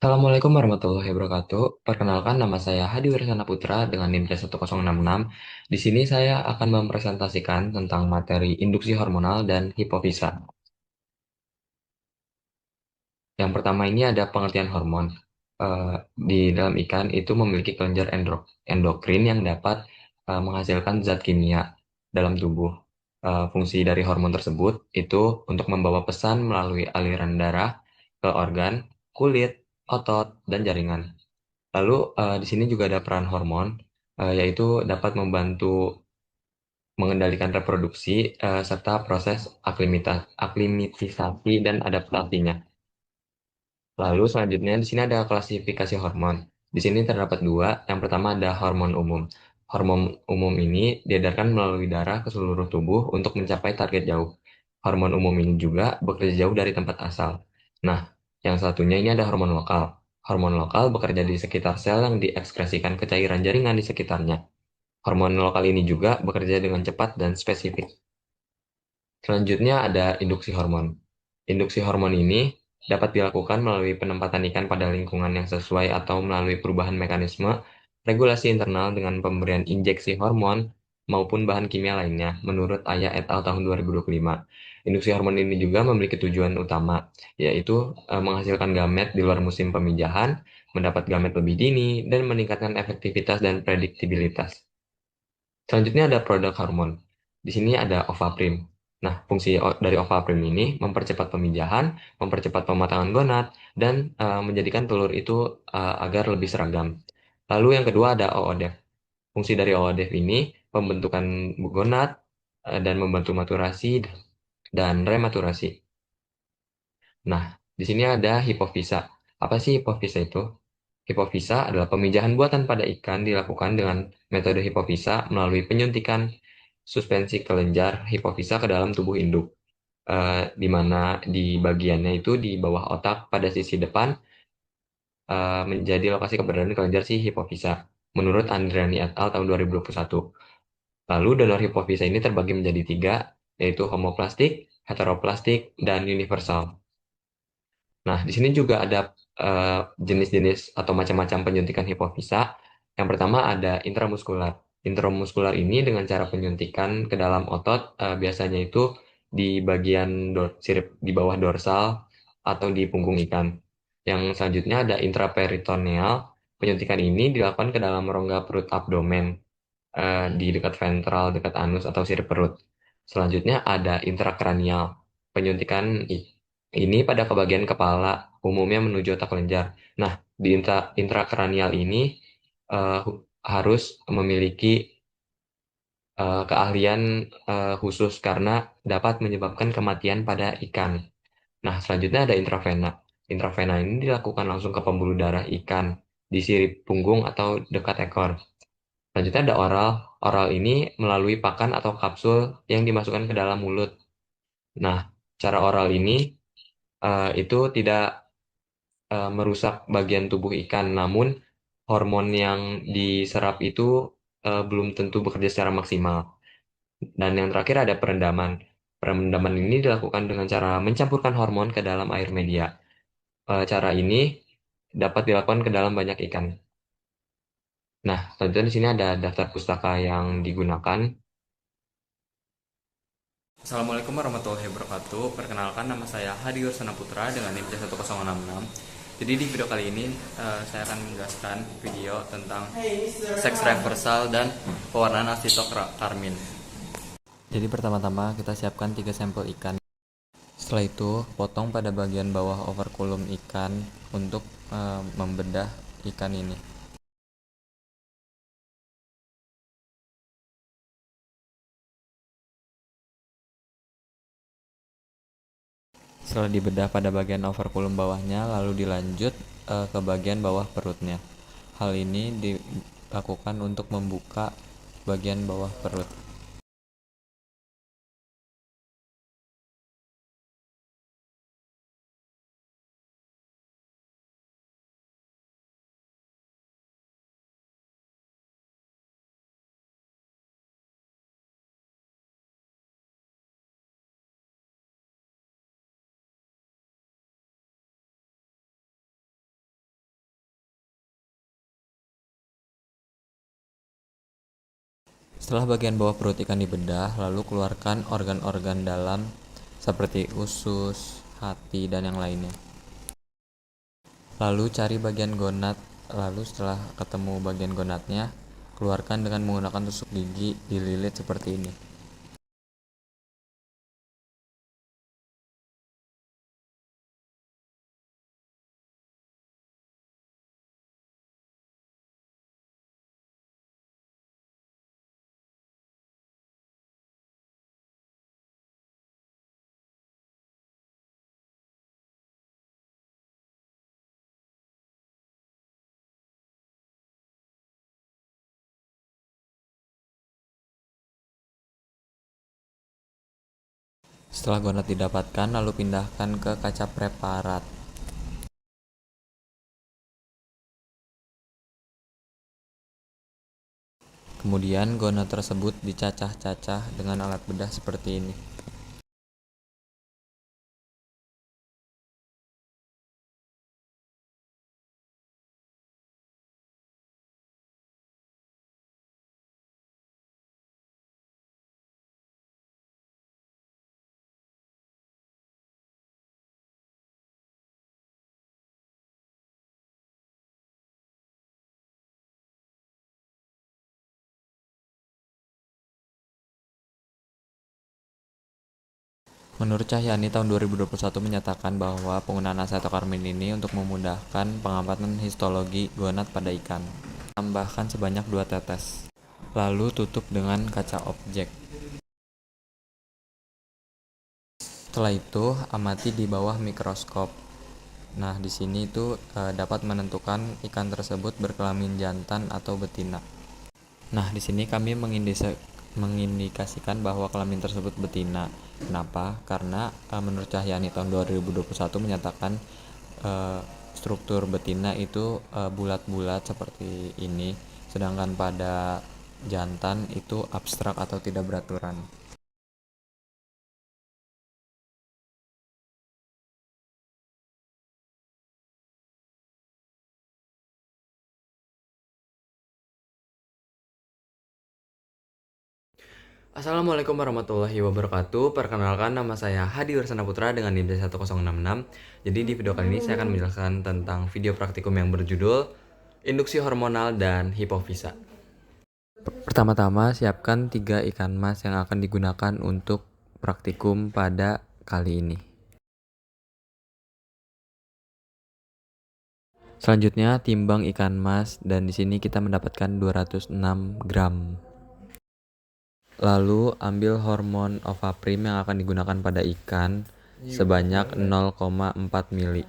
Assalamualaikum warahmatullahi wabarakatuh. Perkenalkan nama saya Hadi Wirsana Putra dengan NIM 1066. Di sini saya akan mempresentasikan tentang materi induksi hormonal dan hipofisa. Yang pertama ini ada pengertian hormon. Di dalam ikan itu memiliki kelenjar endokrin yang dapat menghasilkan zat kimia dalam tubuh. Fungsi dari hormon tersebut itu untuk membawa pesan melalui aliran darah ke organ, kulit, otot, dan jaringan. Lalu di sini juga ada peran hormon, yaitu dapat membantu mengendalikan reproduksi serta proses aklimatisasi dan adaptasinya. Lalu selanjutnya di sini ada klasifikasi hormon. Di sini terdapat dua. Yang pertama ada hormon umum. Hormon umum ini diedarkan melalui darah ke seluruh tubuh untuk mencapai target jauh. Hormon umum ini juga bekerja jauh dari tempat asal. Nah, yang satunya ini ada hormon lokal. Hormon lokal bekerja di sekitar sel yang diekskresikan ke cairan jaringan di sekitarnya. Hormon lokal ini juga bekerja dengan cepat dan spesifik. Selanjutnya ada induksi hormon. Induksi hormon ini dapat dilakukan melalui penempatan ikan pada lingkungan yang sesuai atau melalui perubahan mekanisme regulasi internal dengan pemberian injeksi hormon maupun bahan kimia lainnya, menurut Aya et al. Tahun 2025. Induksi hormon ini juga memiliki tujuan utama, yaitu menghasilkan gamet di luar musim pemijahan, mendapat gamet lebih dini, dan meningkatkan efektivitas dan prediktibilitas. Selanjutnya ada produk hormon. Di sini ada ovaprim. Nah, fungsi dari ovaprim ini mempercepat pemijahan, mempercepat pematangan gonad, dan menjadikan telur itu agar lebih seragam. Lalu yang kedua ada OODEF. Fungsi dari OODEF ini pembentukan gonad dan membantu maturasi dan rematurasi. Nah, di sini ada hipofisa. Apa sih hipofisa itu? Hipofisa adalah pemijahan buatan pada ikan dilakukan dengan metode hipofisa melalui penyuntikan suspensi kelenjar hipofisa ke dalam tubuh induk, di mana di bagiannya itu di bawah otak pada sisi depan menjadi lokasi keberadaan kelenjar si hipofisa, menurut Andriani et al. Tahun 2021. Lalu donor hipofisa ini terbagi menjadi tiga, yaitu homoplastik, heteroplastik, dan universal. Nah, di sini juga ada jenis-jenis atau macam-macam penyuntikan hipofisa. Yang pertama ada intramuskular. Intramuskular ini dengan cara penyuntikan ke dalam otot, biasanya itu di bagian sirip di bawah dorsal atau di punggung ikan. Yang selanjutnya ada intraperitoneal. Penyuntikan ini dilakukan ke dalam rongga perut abdomen, di dekat ventral, dekat anus atau sirip perut. Selanjutnya ada intrakranial. Penyuntikan ini pada kebagian kepala, umumnya menuju otak kelenjar. Nah, di intrakranial ini harus memiliki keahlian khusus karena dapat menyebabkan kematian pada ikan. Nah, selanjutnya ada intravena. Intravena ini dilakukan langsung ke pembuluh darah ikan di sirip punggung atau dekat ekor. Selanjutnya ada oral. Oral ini melalui pakan atau kapsul yang dimasukkan ke dalam mulut. Nah, cara oral ini itu tidak merusak bagian tubuh ikan, namun hormon yang diserap itu belum tentu bekerja secara maksimal. Dan yang terakhir ada perendaman. Perendaman ini dilakukan dengan cara mencampurkan hormon ke dalam air media. Cara ini dapat dilakukan ke dalam banyak ikan. Nah, selanjutnya di sini ada daftar pustaka yang digunakan. Assalamualaikum warahmatullahi wabarakatuh. Perkenalkan nama saya Hadi Wirsana Putra dengan NIM 1066. Jadi di video kali ini saya akan menjelaskan video tentang seks reversal dan pewarnaan asitokarmin. Jadi pertama-tama kita siapkan 3 sampel ikan. Setelah itu potong pada bagian bawah operkulum ikan untuk membedah ikan ini. Setelah dibedah pada bagian operkulum bawahnya, lalu dilanjut ke bagian bawah perutnya. Hal ini dilakukan untuk membuka bagian bawah perut. Setelah bagian bawah perut ikan dibedah, lalu keluarkan organ-organ dalam seperti usus, hati, dan yang lainnya. Lalu cari bagian gonad, lalu setelah ketemu bagian gonadnya, keluarkan dengan menggunakan tusuk gigi, dililit seperti ini. Setelah gonad didapatkan, lalu pindahkan ke kaca preparat. Kemudian gonad tersebut dicacah-cacah dengan alat bedah seperti ini. Menurut Cahyani, tahun 2021 menyatakan bahwa penggunaan acetokarmin ini untuk memudahkan pengamatan histologi gonad pada ikan. Tambahkan sebanyak 2 tetes. Lalu tutup dengan kaca objek. Setelah itu, amati di bawah mikroskop. Nah, di sini itu dapat menentukan ikan tersebut berkelamin jantan atau betina. Nah, di sini kami mengindikasikan bahwa kelamin tersebut betina. Kenapa? Karena menurut Cahyani tahun 2021 menyatakan eh, struktur betina itu bulat-bulat seperti ini, sedangkan pada jantan itu abstrak atau tidak beraturan. Assalamualaikum warahmatullahi wabarakatuh. Perkenalkan, nama saya Hadi Warsana Putra dengan NIM 1066. Jadi di video kali ini saya akan menjelaskan tentang video praktikum yang berjudul Induksi Hormonal dan Hipofisa. Pertama-tama, siapkan 3 ikan mas yang akan digunakan untuk praktikum pada kali ini. Selanjutnya, timbang ikan mas dan di sini kita mendapatkan 206 gram. Lalu ambil hormon ovaprim yang akan digunakan pada ikan sebanyak 0,4 mili.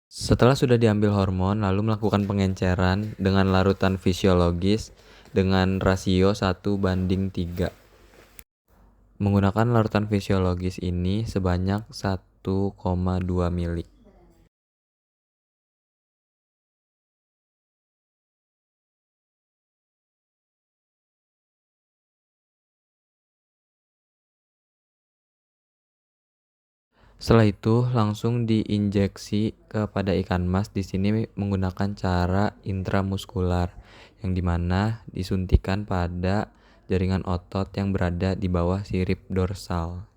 Setelah sudah diambil hormon, lalu melakukan pengenceran dengan larutan fisiologis dengan rasio 1:3. Menggunakan larutan fisiologis ini sebanyak 1,2 mili. Setelah itu langsung diinjeksi kepada ikan mas, di sini menggunakan cara intramuskular yang dimana disuntikan pada jaringan otot yang berada di bawah sirip dorsal.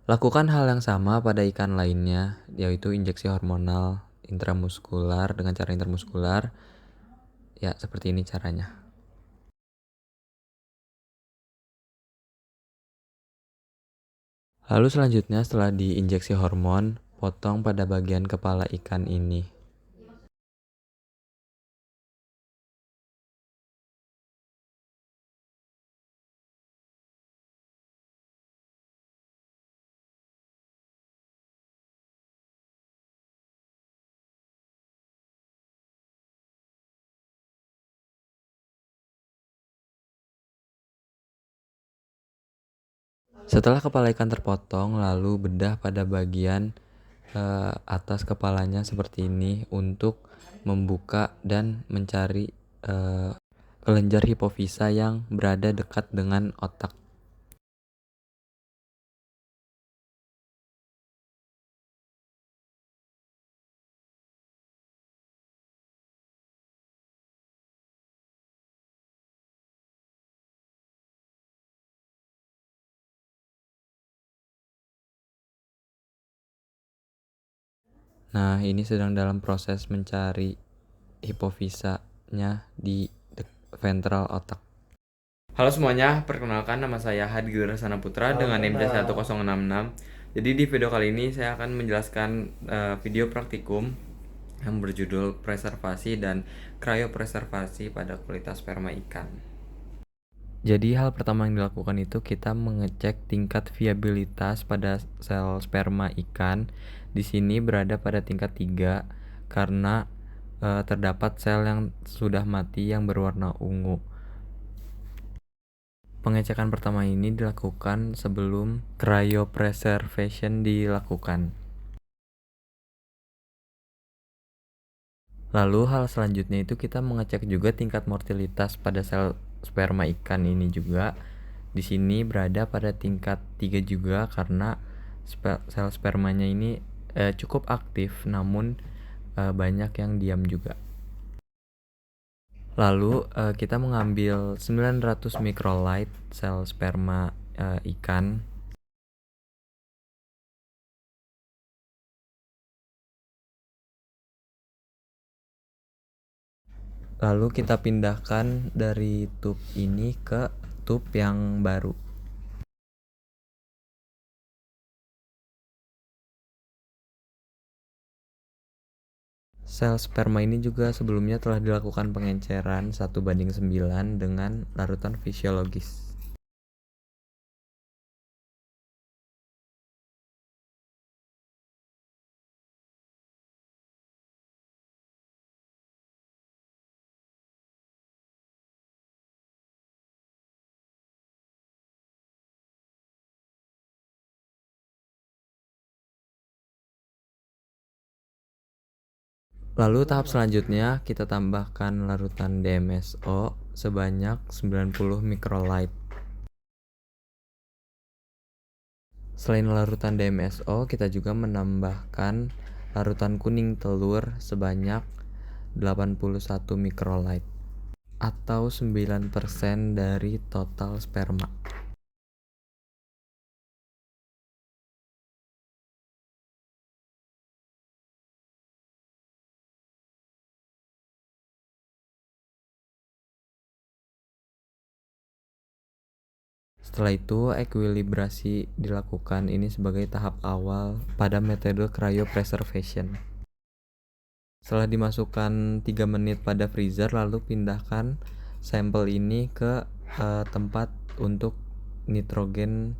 Lakukan hal yang sama pada ikan lainnya, yaitu injeksi hormonal intramuskular dengan cara intramuskular. Ya, seperti ini caranya. Lalu selanjutnya setelah diinjeksi hormon, potong pada bagian kepala ikan ini. Setelah kepala ikan terpotong, lalu bedah pada bagian atas kepalanya seperti ini untuk membuka dan mencari kelenjar hipofisa yang berada dekat dengan otak. Nah, ini sedang dalam proses mencari hipofisanya di ventral otak. Halo semuanya, perkenalkan nama saya Hadi Rasana Putra dengan NIM 1066. Jadi di video kali ini saya akan menjelaskan video praktikum yang berjudul preservasi dan kriopreservasi pada kualitas sperma ikan. Jadi hal pertama yang dilakukan itu kita mengecek tingkat viabilitas pada sel sperma ikan. Di sini berada pada tingkat 3 karena terdapat sel yang sudah mati yang berwarna ungu. Pengecekan pertama ini dilakukan sebelum cryopreservation dilakukan. Lalu hal selanjutnya itu kita mengecek juga tingkat mortalitas pada sel sperma ikan ini juga. Di sini berada pada tingkat 3 juga karena sel spermanya ini cukup aktif namun banyak yang diam juga. Lalu kita mengambil 900 microlight sel sperma ikan. Lalu kita pindahkan dari tube ini ke tube yang baru. Sel sperma ini juga sebelumnya telah dilakukan pengenceran 1:9 dengan larutan fisiologis. Lalu tahap selanjutnya kita tambahkan larutan DMSO sebanyak 90 microlight. Selain larutan DMSO, kita juga menambahkan larutan kuning telur sebanyak 81 microlight atau 9% dari total sperma. Setelah itu, ekuilibrasi dilakukan ini sebagai tahap awal pada metode cryopreservation. Setelah dimasukkan 3 menit pada freezer, lalu pindahkan sampel ini ke tempat untuk nitrogen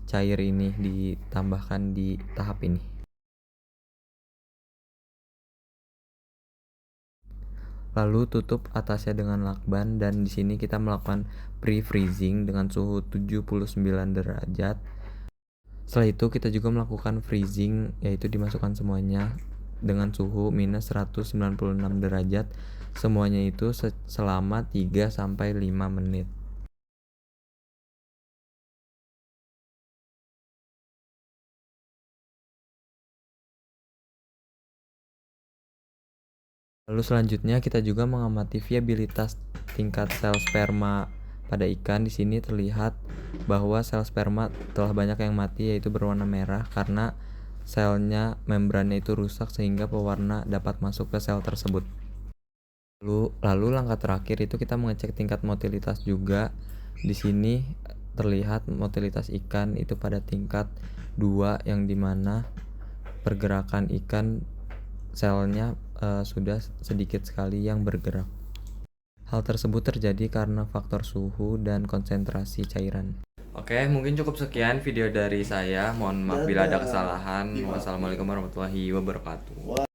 cair ini ditambahkan di tahap ini. Lalu tutup atasnya dengan lakban dan di sini kita melakukan pre-freezing dengan suhu 79 derajat. Setelah itu kita juga melakukan freezing, yaitu dimasukkan semuanya dengan suhu minus 196 derajat. Semuanya itu selama 3-5 menit. Lalu selanjutnya kita juga mengamati viabilitas tingkat sel sperma pada ikan. Di sini terlihat bahwa sel sperma telah banyak yang mati, yaitu berwarna merah karena selnya membrannya itu rusak sehingga pewarna dapat masuk ke sel tersebut. Lalu langkah terakhir itu kita mengecek tingkat motilitas juga. Di sini terlihat motilitas ikan itu pada tingkat 2 yang dimana pergerakan ikan selnya sudah sedikit sekali yang bergerak. Hal tersebut terjadi karena faktor suhu dan konsentrasi cairan. Oke, mungkin cukup sekian video dari saya. Mohon maaf bila ada kesalahan. Wassalamualaikum warahmatullahi wabarakatuh.